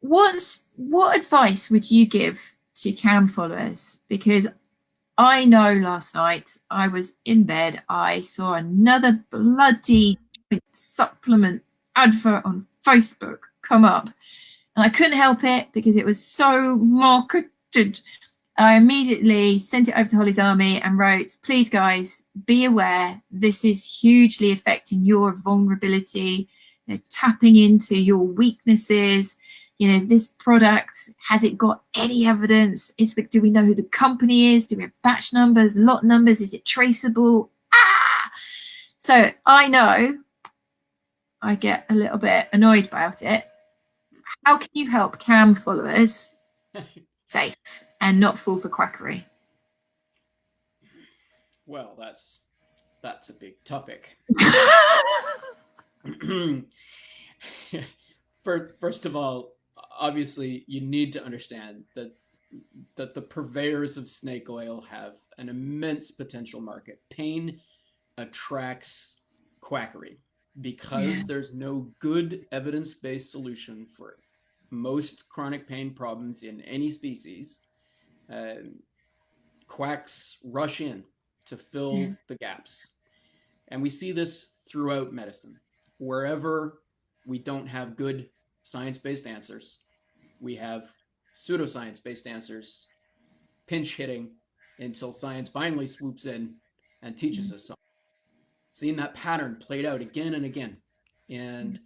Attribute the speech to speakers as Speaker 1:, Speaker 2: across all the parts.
Speaker 1: what advice would you give to CAM followers? Because I know last night I was in bed, I saw another bloody supplement advert on Facebook come up, and I couldn't help it because it was so marketed. I immediately sent it over to Holly's Army and wrote, please guys, be aware, this is hugely affecting your vulnerability. They're tapping into your weaknesses. You know, this product, has it got any evidence? Do we know who the company is? Do we have batch numbers, lot numbers? Is it traceable? So I know I get a little bit annoyed about it. How can you help CAM followers safe and not fall for quackery?
Speaker 2: Well, that's a big topic. First of all, obviously, you need to understand that the purveyors of snake oil have an immense potential market. Pain attracts quackery because there's no good evidence-based solution for most chronic pain problems in any species. Quacks rush in to fill the gaps. And we see this throughout medicine. Wherever we don't have good science-based answers, we have pseudo-science-based answers, pinch hitting until science finally swoops in and teaches us something. Seeing that pattern played out again and again. And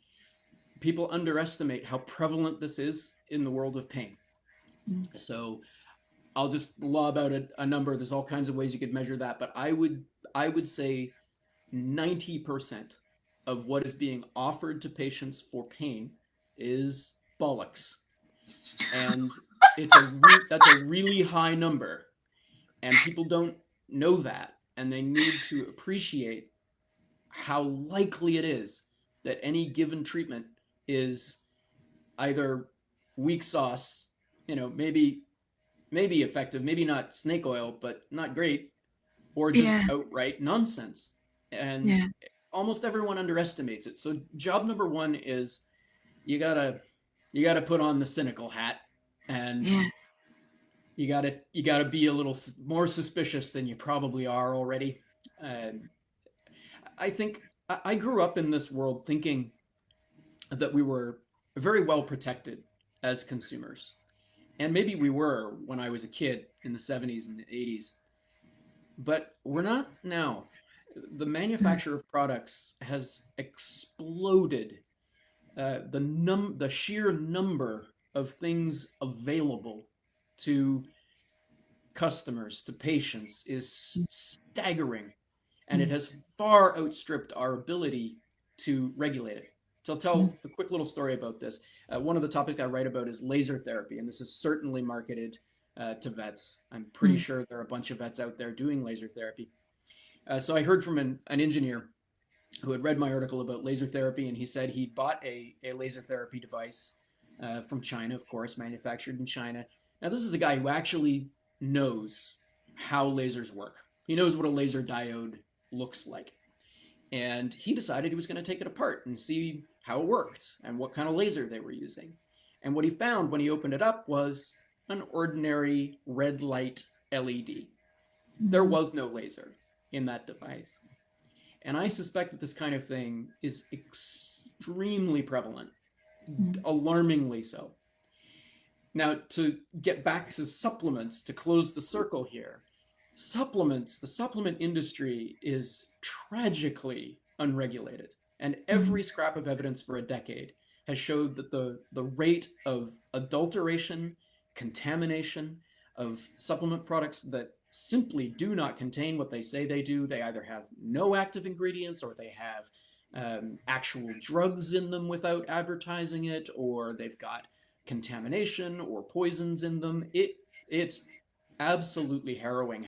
Speaker 2: people underestimate how prevalent this is in the world of pain. So I'll just lob out a number. There's all kinds of ways you could measure that, but I would say 90% of what is being offered to patients for pain is bollocks. And that's a really high number. And people don't know that. And they need to appreciate how likely it is that any given treatment is either weak sauce, maybe effective, maybe not snake oil, but not great, or just outright nonsense. And almost everyone underestimates it. So job number one is you gotta put on the cynical hat, and you gotta be a little more suspicious than you probably are already. I think I grew up in this world thinking that we were very well protected as consumers. And maybe we were when I was a kid in the 70s and the 80s. But we're not now. The manufacture of products has exploded. The sheer number of things available to customers, to patients, is staggering. And it has far outstripped our ability to regulate it. So I'll tell a quick little story about this. One of the topics I write about is laser therapy, and this is certainly marketed to vets. I'm pretty sure there are a bunch of vets out there doing laser therapy. So I heard from an engineer who had read my article about laser therapy, and he said he bought a laser therapy device from China, of course, manufactured in China. Now, this is a guy who actually knows how lasers work. He knows what a laser diode looks like. And he decided he was going to take it apart and see how it worked and what kind of laser they were using. And what he found when he opened it up was an ordinary red light LED. There was no laser in that device. And I suspect that this kind of thing is extremely prevalent, alarmingly so. Now, to get back to supplements, to close the circle here, supplements, the supplement industry is tragically unregulated. And every scrap of evidence for a decade has showed that the rate of adulteration, contamination of supplement products that simply do not contain what they say they do, they either have no active ingredients, or they have actual drugs in them without advertising it, or they've got contamination or poisons in them. It's absolutely harrowing